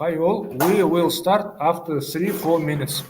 Hi all, we will start after 3-4 minutes.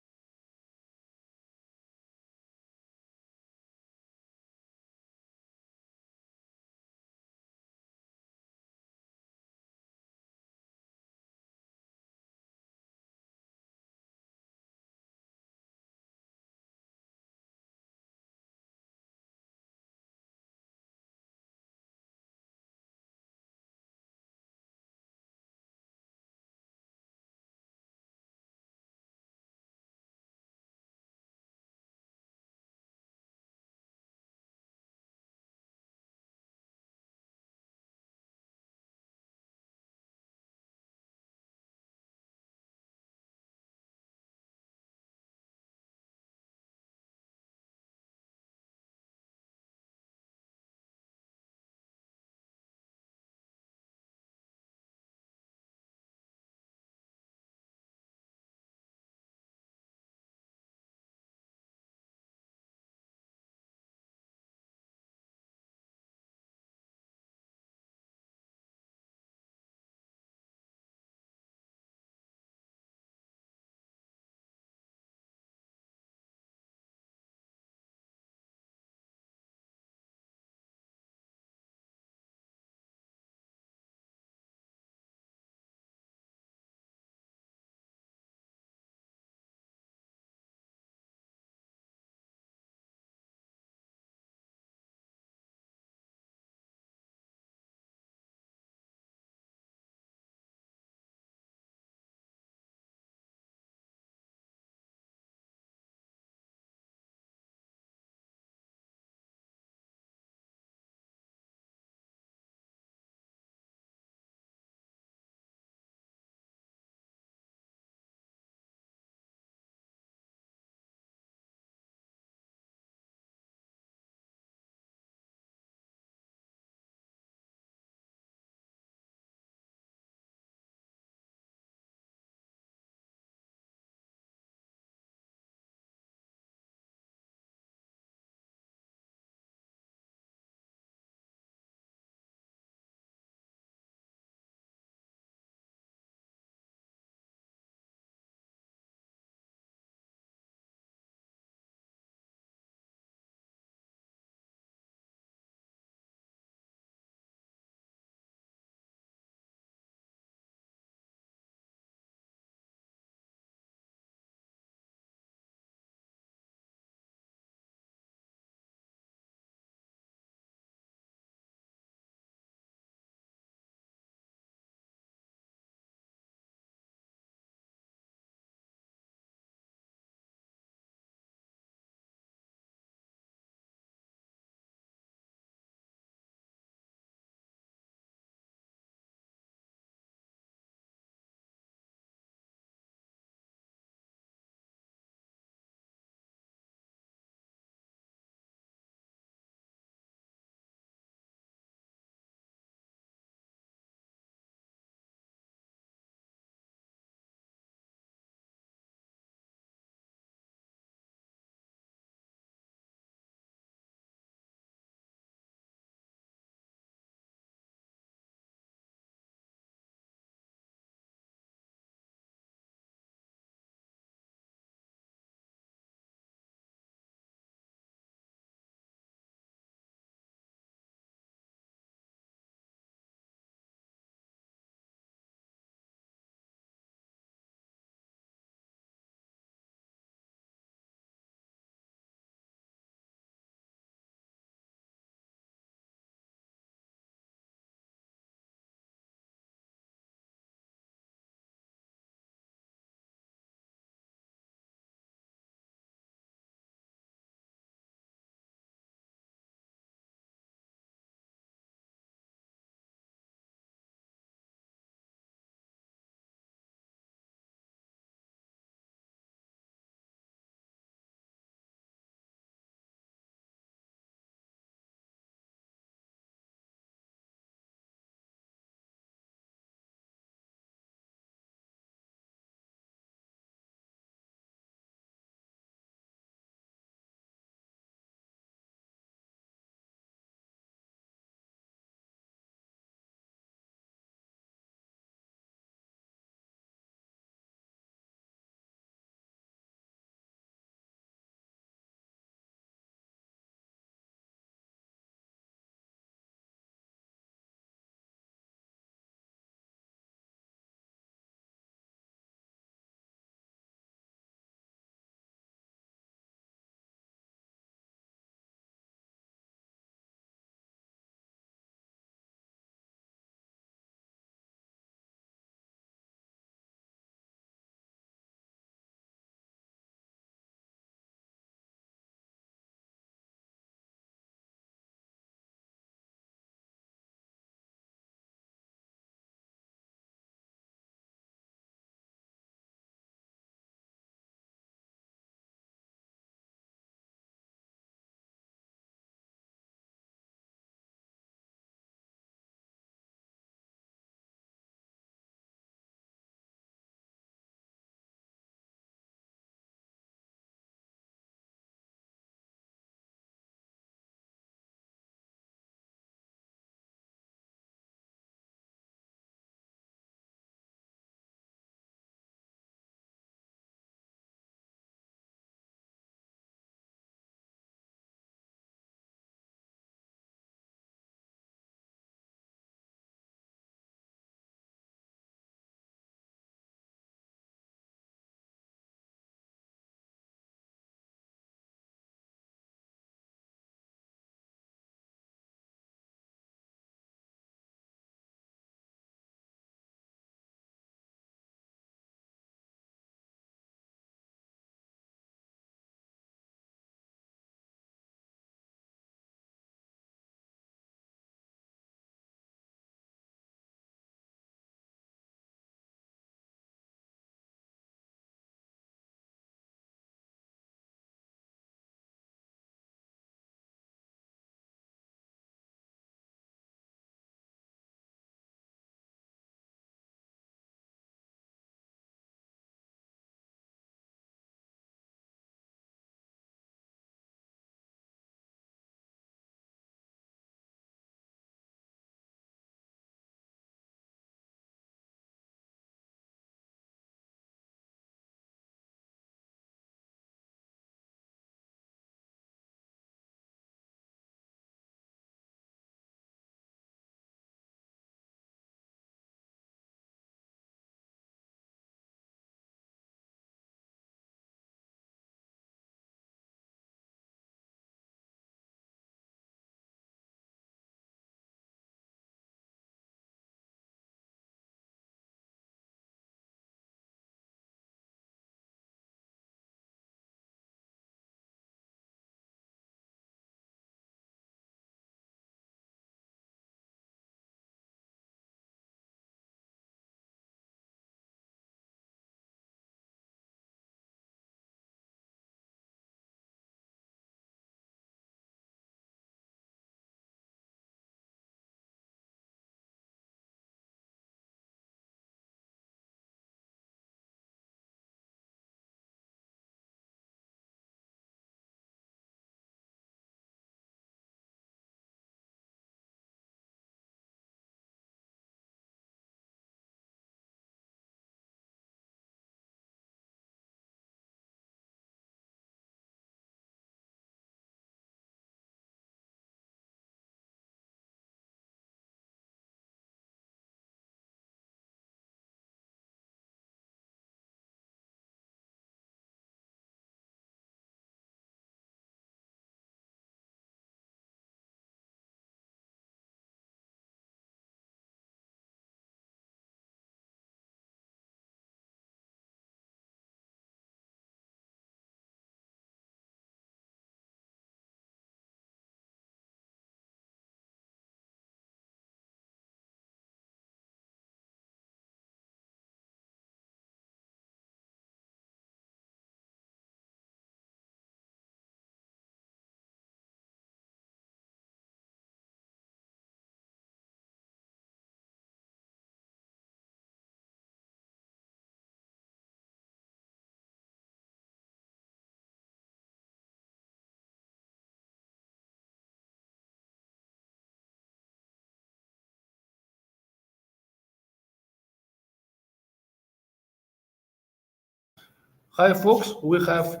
Hi folks, we have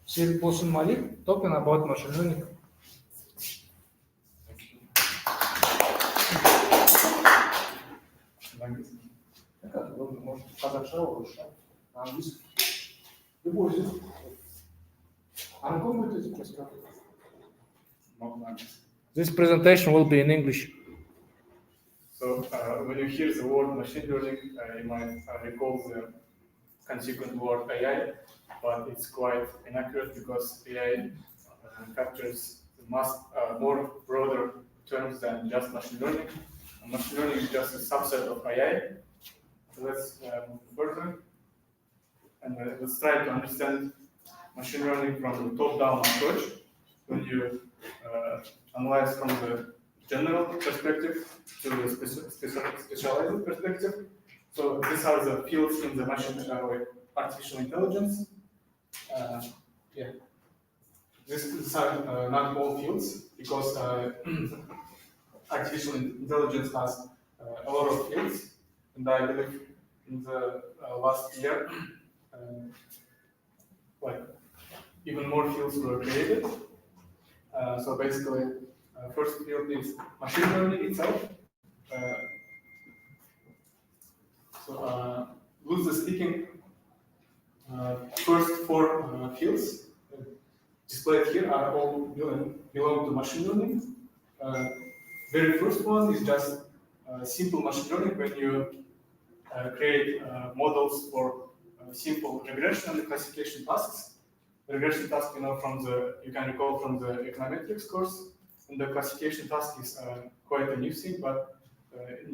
Serikbolsyn Malik talking about machine learning. This presentation will be in English. So when you hear the word machine learning, you might recall the consequent word AI, but it's quite inaccurate because AI captures the more broader terms than just machine learning. And machine learning is just a subset of AI. So let's move further. And let's try to understand machine learning from the top-down approach. When you analyze from the general perspective to the specialized perspective. So these are the fields in the machine artificial intelligence. Yeah, these are not all fields because artificial intelligence has a lot of fields, and I believe in the last year, like even more fields were created. So basically, first field is machine learning itself. So loosely speaking, first four fields displayed here are all belong to machine learning. Very first one is just simple machine learning when you create models for simple regression and classification tasks. The regression task, you can recall from the econometrics course, and the classification task is quite a new thing, but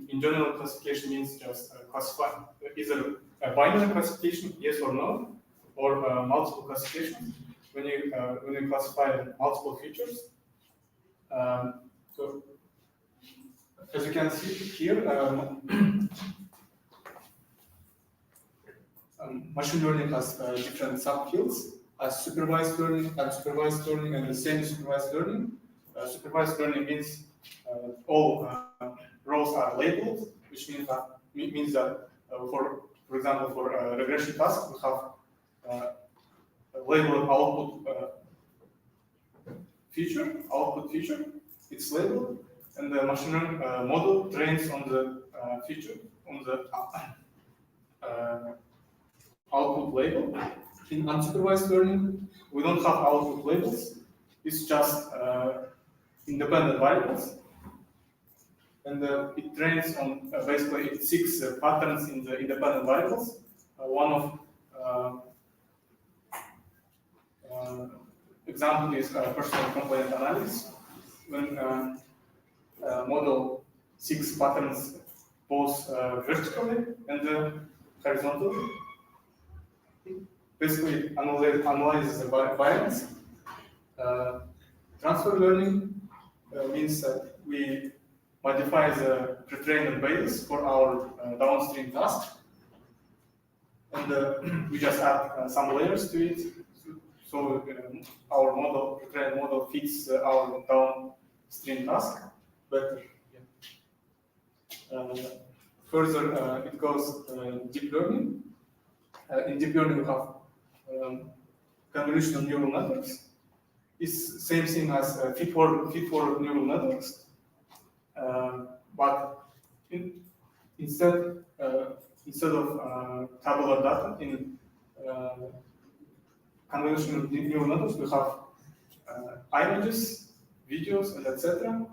in general, classification means just classify either a binary classification, yes or no, or multiple classifications. When you classify multiple features, so as you can see here, machine learning has different subfields as supervised learning, unsupervised learning, and the semi-supervised learning. Supervised learning means all rows are labeled, which means that for example, for a regression task, we have a labeled output feature. It's labeled, and the machine learning model trains on the feature on the output label. In unsupervised learning, we don't have output labels. It's just independent variables, and it trains on basically it seeks patterns in the independent variables. One of example is personal component analysis. When model seeks patterns both vertically and horizontally, basically analyzes the variance. Transfer learning means that we modify the pre-trained basis for our downstream task, and we just add some layers to it. So our pre-trained model fits our downstream task better. Yeah. Further, it goes deep learning. In deep learning, we have convolutional neural networks. It's same thing as feed-forward neural networks, but instead of tabular data in convolutional neural networks, we have images, videos, and etc.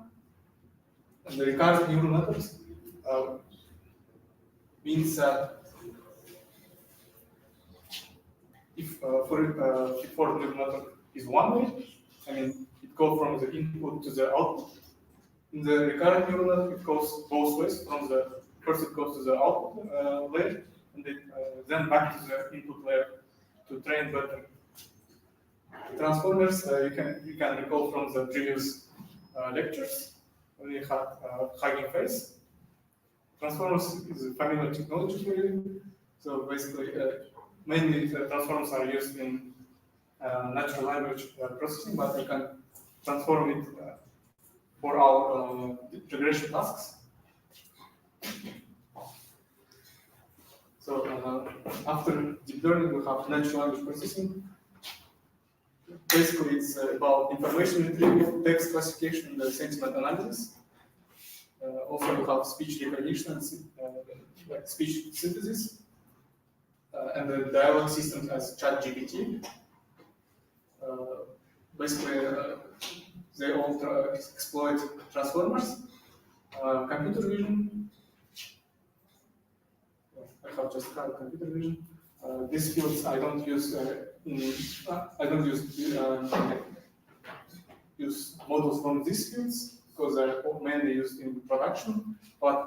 And the recurrent neural networks means that if feed-forward neural network is one way, I mean, it goes from the input to the output. In the recurrent neural network, it goes both ways. First it goes to the output layer, and then back to the input layer to train better. Transformers, you can recall from the previous lectures when we had Hugging Face. Transformers is a familiar technology for you. So basically, mainly the transformers are used in natural language processing, but we can transform it for our regression tasks. So after deep learning, we have natural language processing. Basically, it's about information retrieval, text classification, and sentiment analysis. Also, we have speech recognition and like speech synthesis, and the dialogue systems as ChatGPT. Basically, they all exploit transformers, computer vision. I have just had computer vision. These fields I don't use use models from these fields because they're mainly used in production. But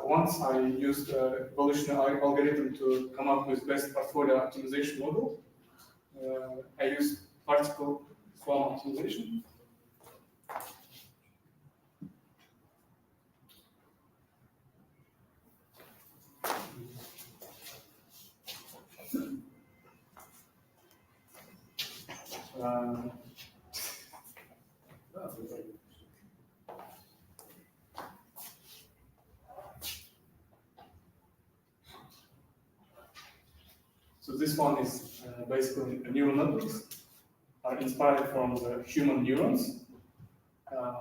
once I used evolutionary algorithm to come up with best portfolio optimization model. I used particle form optimization. So this one is basically neural networks are inspired from the human neurons,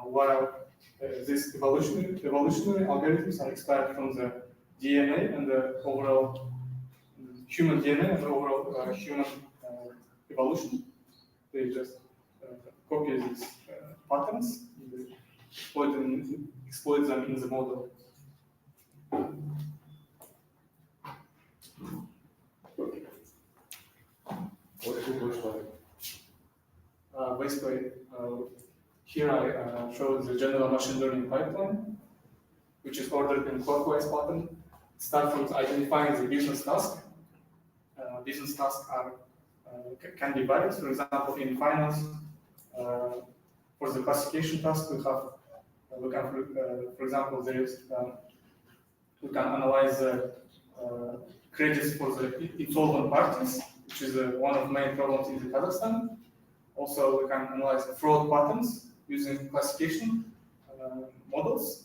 while these evolutionary algorithms are inspired from the DNA and the overall human DNA and the overall human evolution. They just copy these patterns and exploit them in the model. What does it look like? Basically, here I showed the general machine learning pipeline, which is ordered in clockwise pattern. It starts from identifying the business task. Business tasks are can be varied. For example, in finance, for the classification task, we can, for example, there is we can analyze the credits for the insolvent parties, which is one of the main problems in Kazakhstan. Also, we can analyze the fraud patterns using classification models.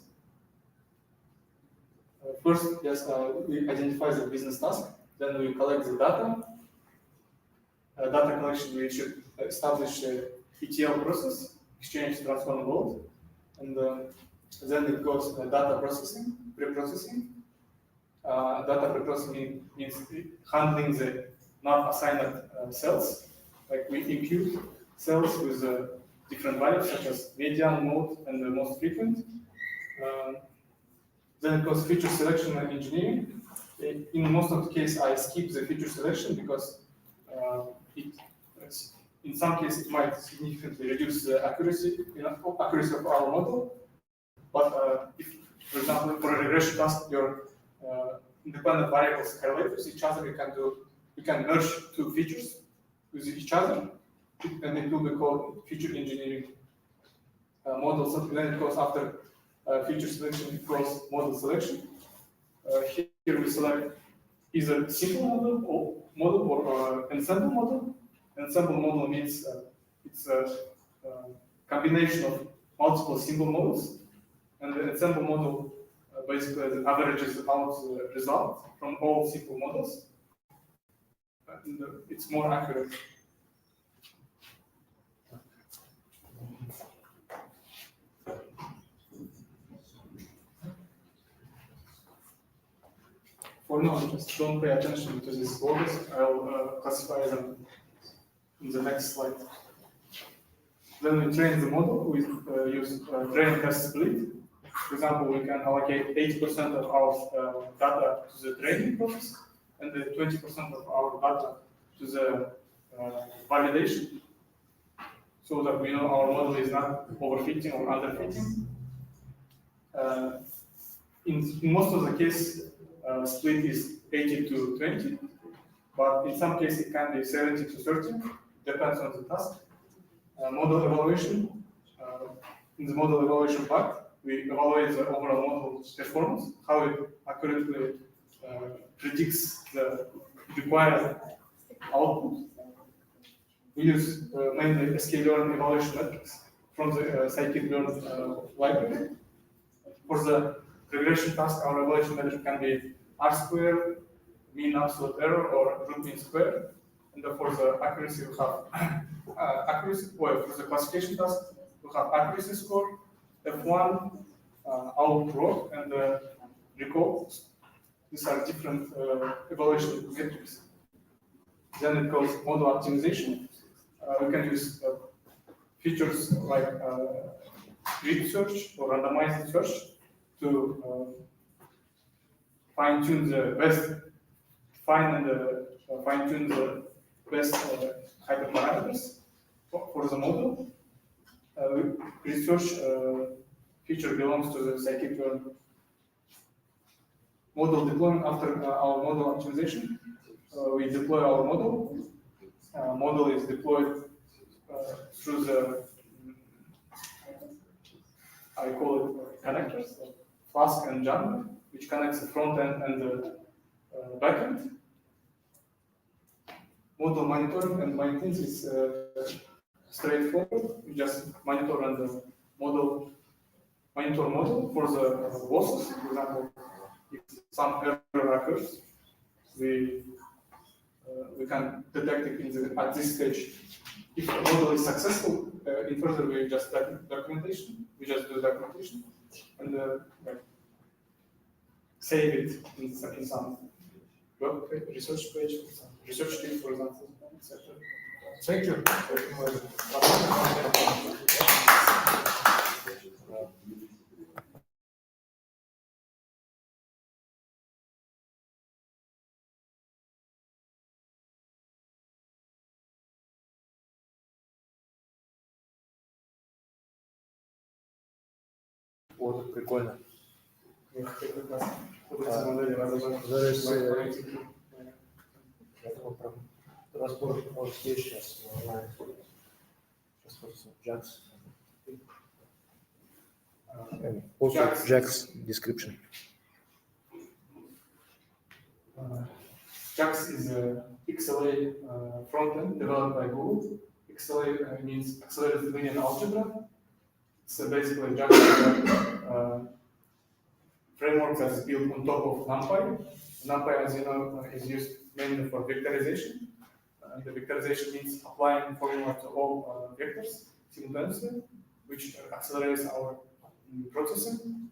First, yes, we identify the business task. Then we collect the data. Data collection, we should establish a ETL process, exchange, transform, load, and then it goes data processing, pre-processing. Data pre-processing means handling the not assigned cells. Like we impute cells with different values such as median, mode, and the most frequent. Then it goes feature selection and engineering. In most of the case, I skip the feature selection because in some cases it might significantly reduce the accuracy of our model. But if, for example, for a regression task, your independent variables correlate with each other, you can merge two features with each other, and it will be called feature engineering model. So then it goes after feature selection, it goes model selection. Here we select either simple model or ensemble model. Ensemble model means it's a combination of multiple simple models, and the ensemble model basically averages out the result from all simple models, and it's more accurate. For now, just don't pay attention to these borders. I'll classify them in the next slide. Then we train the model. We use training test split. For example, we can allocate 80% of our data to the training process and 20% of our data to the validation, so that we know our model is not overfitting or underfitting. In most of the cases, split is 80 to 20, but in some cases it can be 70 to 30, depends on the task. Model evaluation. In the model evaluation part, we evaluate the overall model performance, how it accurately predicts the required output. We use mainly scikit-learn evaluation metrics from the scikit-learn library. For the regression task, our evaluation metric can be R squared, mean absolute error or root mean square. And for the accuracy, we have accuracy. Well, for the classification task, we have accuracy score, F1, out row, and recall. These are different evaluation metrics. Then it goes model optimization. We can use features like grid search or randomized search to fine-tune the best, fine-tune the best hyperparameters for the model. Grid search feature belongs to the scikit-learn model deployment. After our model optimization, we deploy our model. Model is deployed through the, I call it connectors, Flask and Django, which connects the front end and the back end. Model monitoring and maintenance is straightforward. We just monitor and monitor model for the losses. For example, if some error occurs, we can detect it at this stage. If the model is successful, in further we just documentation. We just do documentation and save it in some web research page, some research team, for example, etc. Thank you. Вот, прикольно. Разбор может есть сейчас онлайн. Сейчас просто JAX. Also JAX description. JAX is a XLA frontend developed by Google. XLA means accelerated linear algebra. It's basically JAX framework that's built on top of NumPy. NumPy, as you know, is used mainly for vectorization. The vectorization means applying formula to all vectors simultaneously, which accelerates our processing.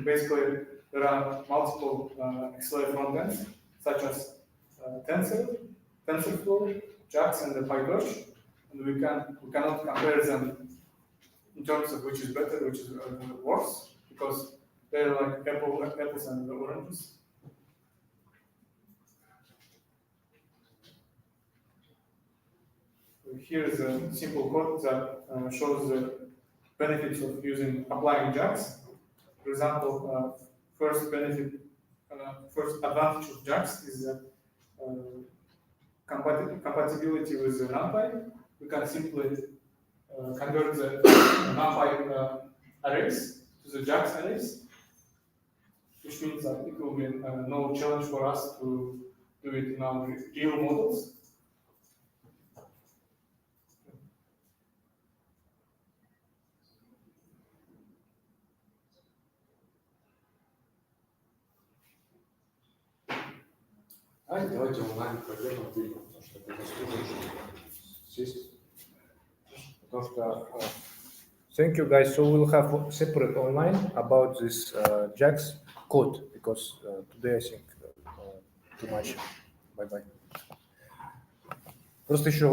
Basically, there are multiple XLA frontends, such as TensorFlow, JAX, and the PyTorch, and we cannot compare them in terms of which is better, which is worse, because they're like apples and oranges. Here is a simple code that shows the benefits of applying JAX. For example, first advantage of JAX is compatibility with the NumPy. We can simply convert the NumPy arrays to the JAX arrays, which means that it will be no challenge for us to do it in our real models. Давайте онлайн пройдем, потому что это доступно, сесть. Потому что Thank you, guys. So we'll have separate online about this JAX code because today I think too much. Bye bye. Просто еще